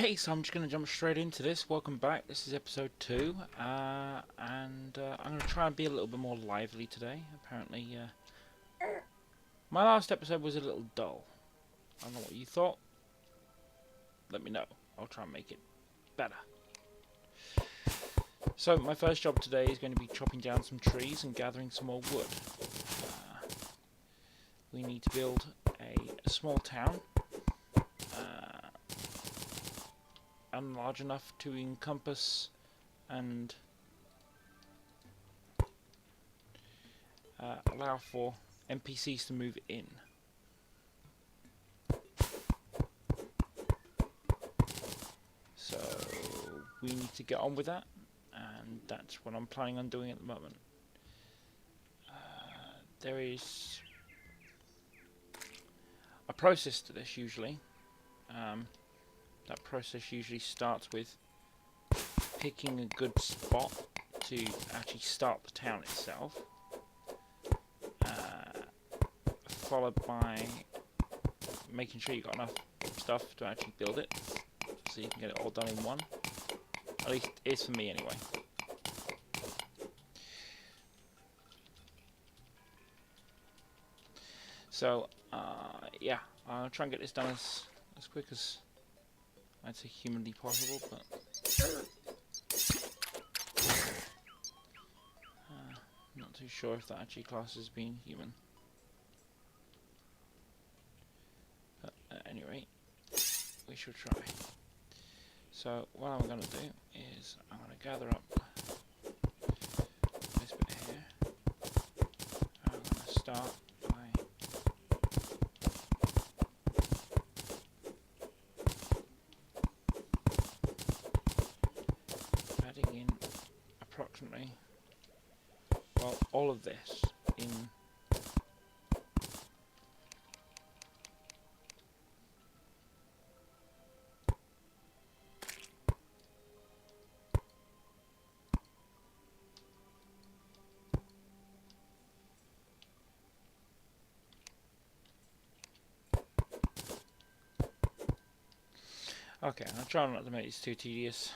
Okay, so I'm just going to jump straight into this. Welcome back. This is episode 2, and I'm going to try and be a little bit more lively today. Apparently, my last episode was a little dull. I don't know what you thought. Let me know. I'll try and make it better. So, my first job today is going to be chopping down some trees and gathering some more wood. We need to build a small town. And large enough to encompass and allow for NPCs to move in. So we need to get on with that, and that's what I'm planning on doing at the moment. There is a process to this usually. That process usually starts with picking a good spot to actually start the town itself, followed by making sure you've got enough stuff to actually build it, so you can get it all done in one. At least it is for me anyway. So yeah, I'll try and get this done as quick as I'd say humanly possible, but not too sure if that actually classes as being human. But at any rate, we shall try. So what I'm going to do is I'm going to gather up this bit here. I'm going to start by adding in approximately, well, all of this in okay, I'll try not to make this too tedious.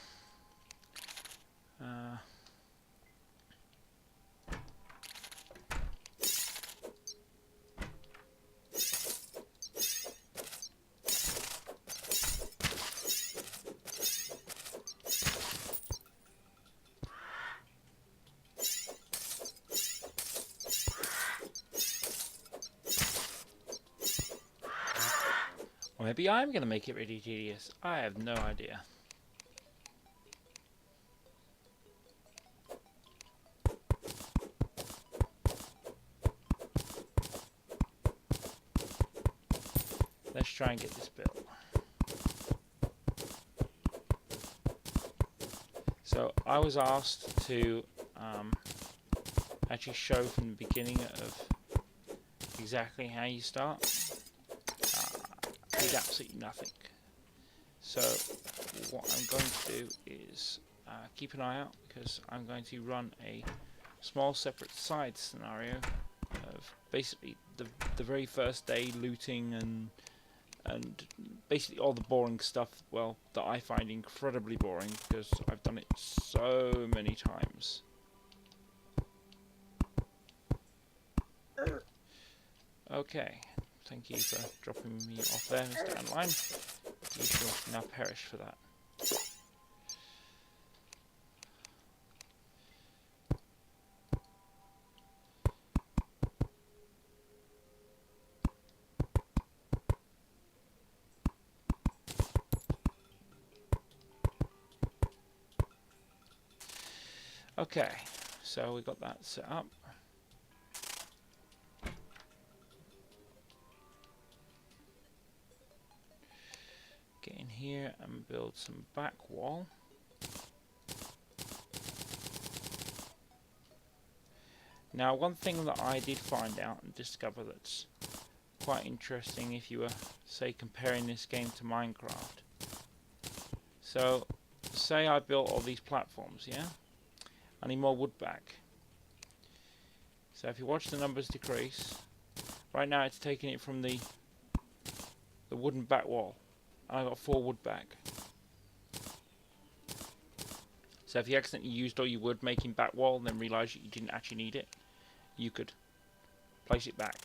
Or maybe I'm going to make it really tedious. I have no idea. Let's try and get this built. So I was asked to actually show from the beginning of exactly how you start. Did absolutely nothing. So what I'm going to do is keep an eye out, because I'm going to run a small separate side scenario of basically the very first day looting and basically all the boring stuff, well, that I find incredibly boring because I've done it so many times. Okay, thank you for dropping me off there, Mr. Antline. You shall now perish for that. Okay, so we got that set up. Get in here and build some back wall. Now, one thing that I did find out and discover that's quite interesting if you were, say, comparing this game to Minecraft. So, say I built all these platforms, yeah? I need more wood back. So if you watch the numbers decrease, right now it's taking it from the wooden back wall. I got 4 wood back. So if you accidentally used all your wood making back wall and then realised you didn't actually need it, you could place it back.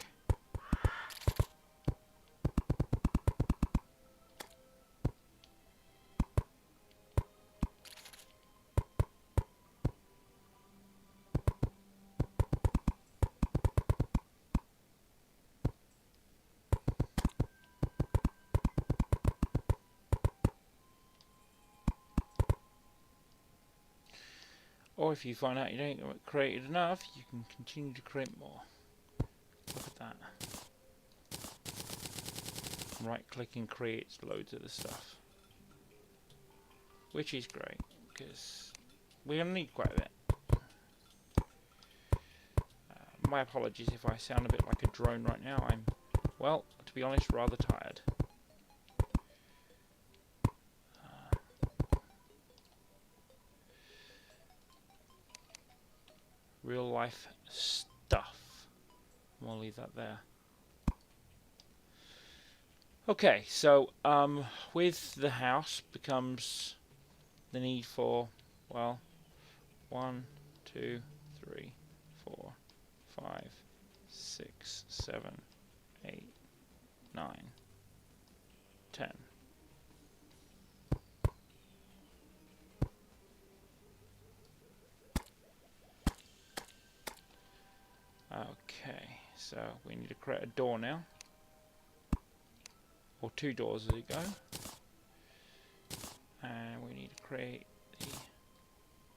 Or if you find out you don't create enough, you can continue to create more. Look at that. Right clicking creates loads of the stuff. Which is great, because we're going to need quite a bit. My apologies if I sound a bit like a drone right now. I'm, well, to be honest, rather tired. Real life stuff. I'm going to leave that there. Okay, so with the house becomes the need for, well, 1, 2, 3, 4, 5, 6, 7, 8, 9, 10. Okay, so we need to create a door now. Or 2 doors as we go. And we need to create the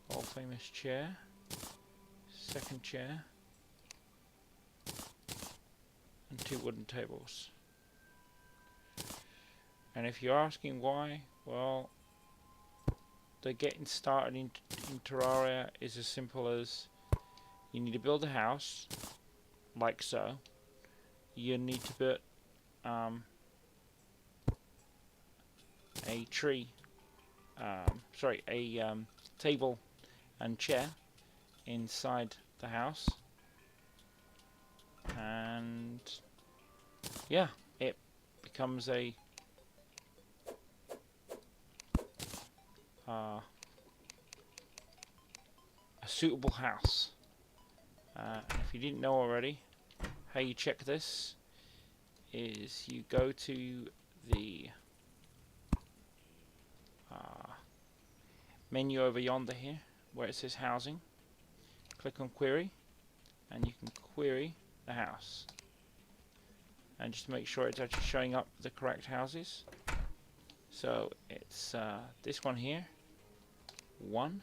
world famous chair. Second chair. And 2 wooden tables. And if you're asking why, well, the getting started in Terraria is as simple as you need to build a house, like so. You need to put a tree, table and chair inside the house, and yeah, it becomes a suitable house. If you didn't know already, how you check this is you go to the menu over yonder here where it says housing, click on query, and you can query the house, and just make sure it's actually showing up the correct houses. So it's this one here, 1,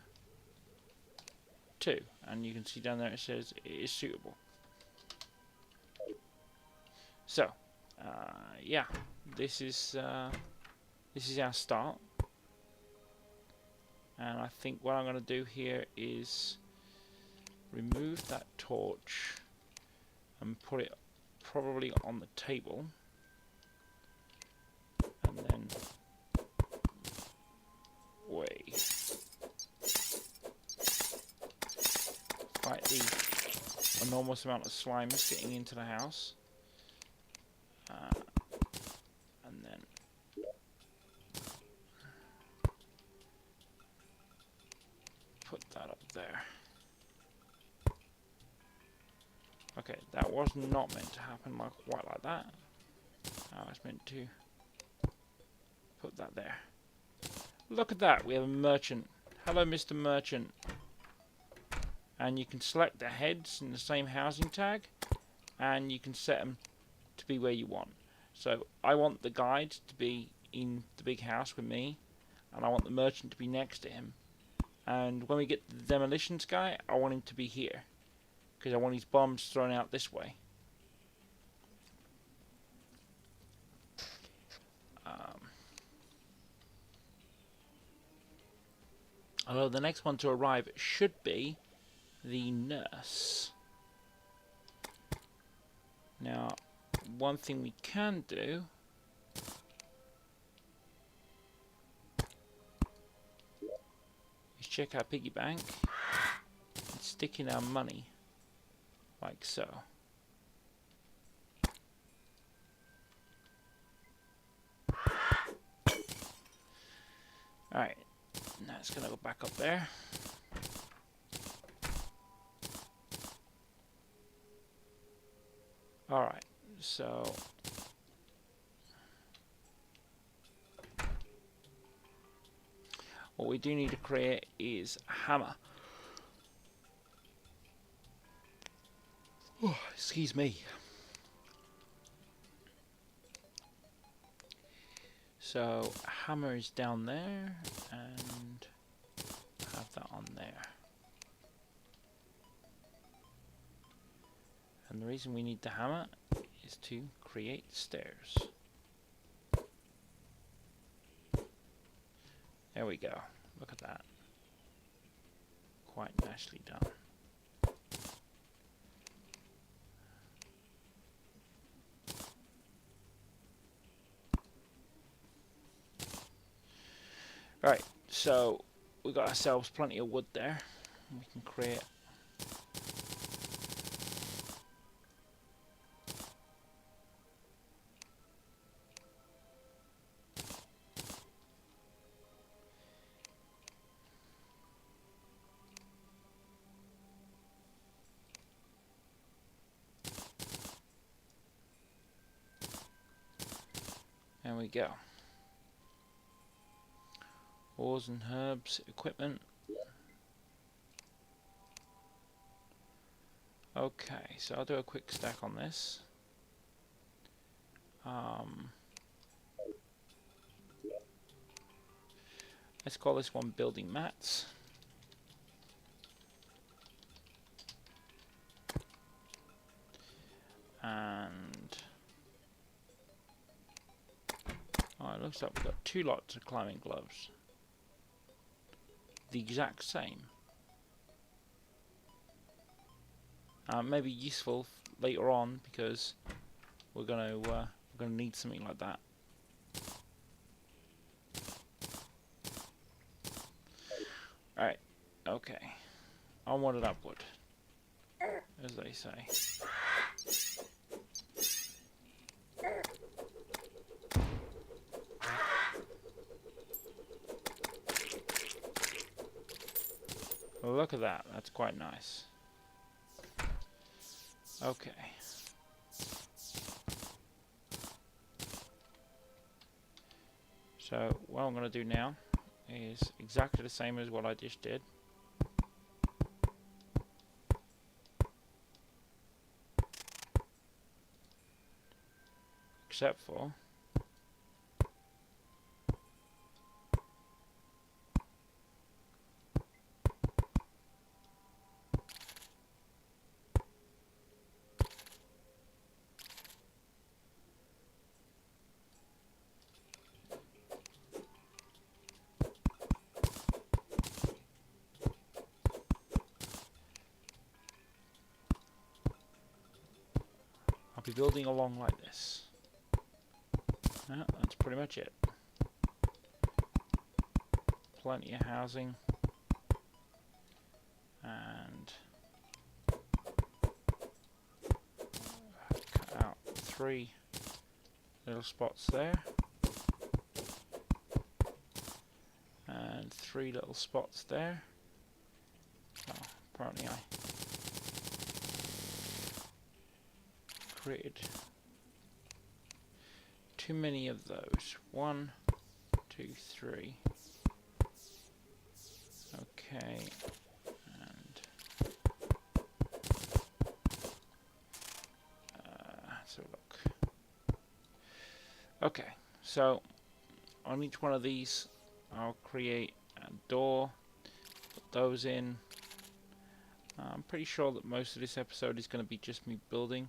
2, and you can see down there it says it is suitable. So yeah, this is our start. And I think what I'm going to do here is remove that torch and put it probably on the table, and then fight the enormous amount of slimes getting into the house, and then put that up there. Okay, that was not meant to happen quite like that. I was meant to put that there. Look at that, we have a merchant. Hello, Mr. Merchant. And you can select the heads in the same housing tag, and you can set them to be where you want. So I want the guide to be in the big house with me, and I want the merchant to be next to him. And when we get the demolitions guy, I want him to be here, because I want his bombs thrown out this way. Although the next one to arrive should be the nurse. Now, one thing we can do is check our piggy bank and stick in our money, like so. Alright, now it's going to go back up there. Alright, so what we do need to create is a hammer. Oh, excuse me. So hammer is down there, and have that on there. And the reason we need the hammer is to create stairs. There we go. Look at that. Quite nicely done. Right, so we got ourselves plenty of wood there. We can create there we go. Ores and herbs, equipment. Okay, so I'll do a quick stack on this. Let's call this one building mats. And oh, it looks like we've got 2 lots of climbing gloves. The exact same. Maybe useful later on because we're gonna need something like that. Alright, okay. Onward and upward, as they say. Well, look at that, that's quite nice. Okay. So what I'm going to do now is exactly the same as what I just did. Except for I'll be building along like this. Yeah, that's pretty much it. Plenty of housing. And cut out 3 little spots there. And 3 little spots there. Oh, apparently I created too many of those. 1, 2, 3. Okay, and let's have a look. Okay, so on each one of these, I'll create a door. Put those in. I'm pretty sure that most of this episode is going to be just me building.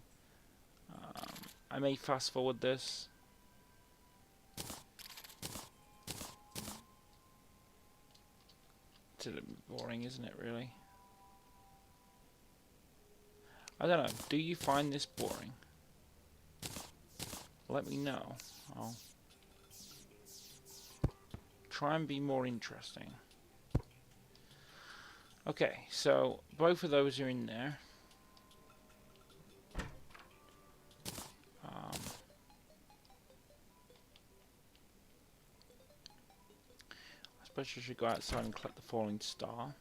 I may fast forward this. It's a little bit boring, isn't it, really? I don't know. Do you find this boring? Let me know. I'll try and be more interesting. Okay, so both of those are in there. I suppose I should go outside and collect the falling star.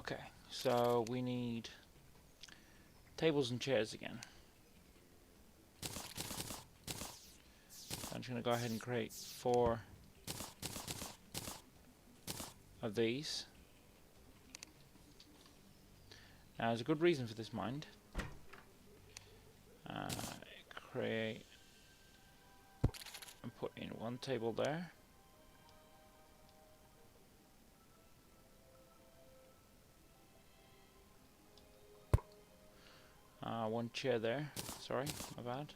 Okay, so we need tables and chairs again. I'm just going to go ahead and create 4 of these. Now, there's a good reason for this, mind. Create and put in 1 table there. One chair there. Sorry, my bad.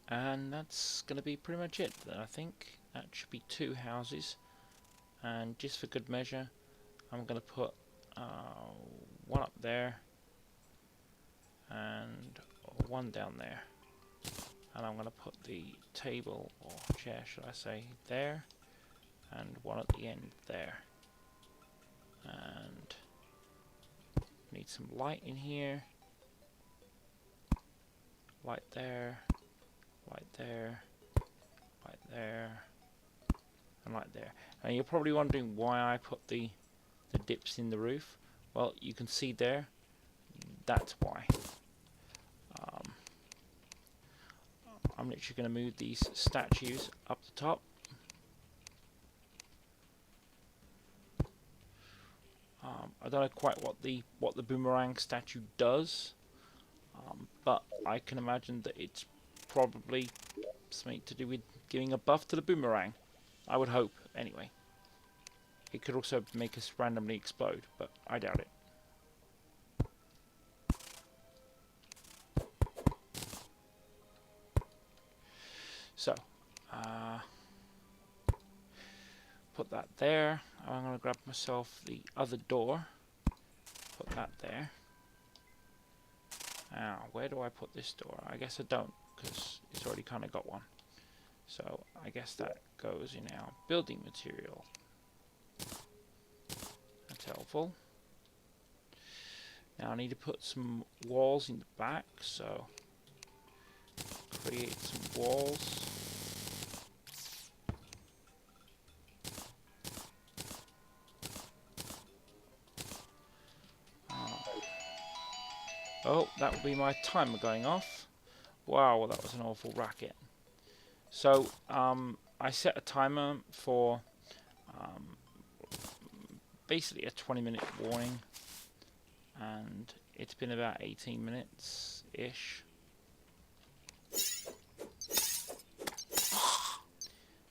And that's going to be pretty much it. I think that should be 2 houses. And just for good measure, I'm going to put 1 up there and 1 down there. And I'm going to put the table, or chair should I say, there, and 1 at the end there. And need some light in here. Light there, light there, light there, and light there. And you're probably wondering why I put the dips in the roof. Well, you can see there, that's why. I'm literally going to move these statues up the top. I don't know quite what the boomerang statue does, but I can imagine that it's probably something to do with giving a buff to the boomerang. I would hope, anyway. It could also make us randomly explode, but I doubt it. So, put that there. I'm going to grab myself the other door. Put that there. Now, where do I put this door? I guess I don't, because it's already kind of got one. So, I guess that goes in our building material. That's helpful. Now, I need to put some walls in the back, so create some walls. Oh, that would be my timer going off. Wow, that was an awful racket. So, I set a timer for basically a 20-minute warning, and it's been about 18 minutes-ish.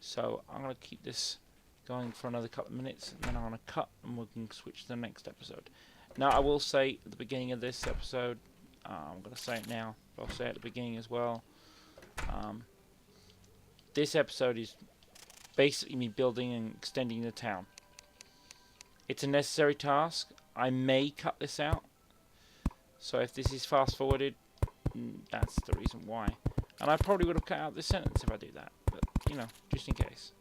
So, I'm going to keep this going for another couple of minutes, and then I'm going to cut, and we can switch to the next episode. Now, I will say at the beginning of this episode, I'm going to say it now, but I'll say it at the beginning as well. This episode is basically me building and extending the town. It's a necessary task. I may cut this out. So if this is fast forwarded, that's the reason why. And I probably would have cut out this sentence if I do that. But, you know, just in case.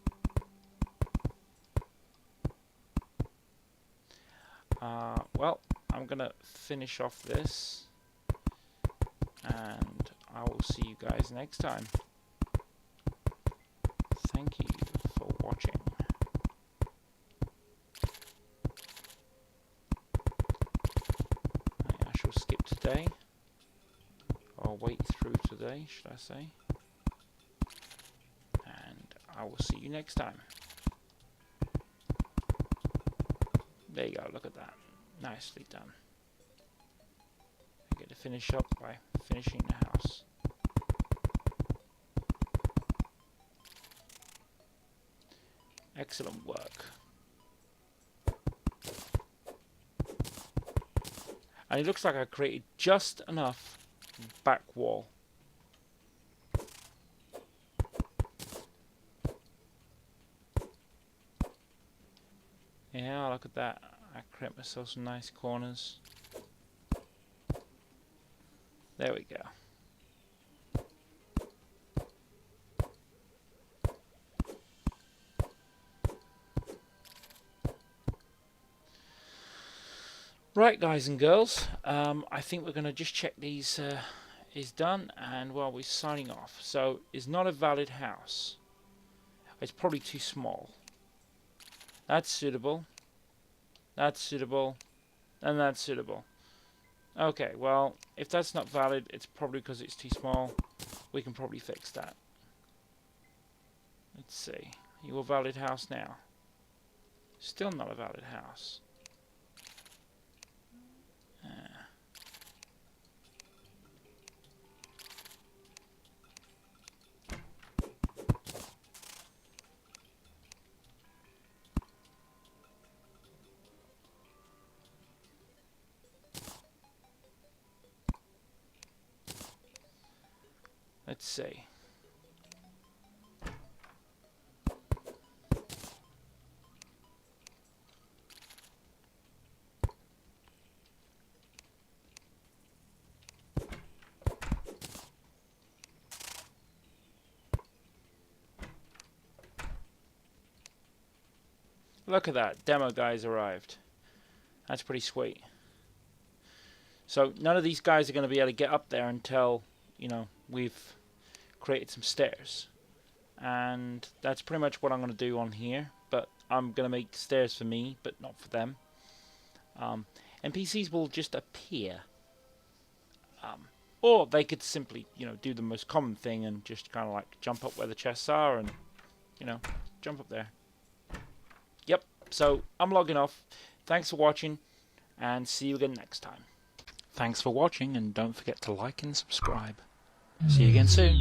Well, I'm going to finish off this, and I will see you guys next time. Thank you for watching. I shall skip today, or wait through today, should I say. And I will see you next time. There you go, look at that. Nicely done. I get to finish up by finishing the house. Excellent work. And it looks like I created just enough back wall. Yeah, look at that. I create myself some nice corners. There we go. Right, guys and girls, I think we're going to just check these is done, and well, we're signing off. So it's not a valid house. It's probably too small. That's suitable. That's suitable. And that's suitable. Okay, well, if that's not valid, it's probably because it's too small. We can probably fix that. Let's see. Your valid house now. Still not a valid house. Let's see. Look at that. Demo guys arrived. That's pretty sweet. So none of these guys are going to be able to get up there until, you know, we've created some stairs. And that's pretty much what I'm going to do on here. But I'm going to make stairs for me, but not for them. NPCs will just appear. Or they could simply, you know, do the most common thing and just kind of like jump up where the chests are and, you know, jump up there. Yep, so I'm logging off. Thanks for watching, and see you again next time. Thanks for watching, and don't forget to like and subscribe. See you again soon.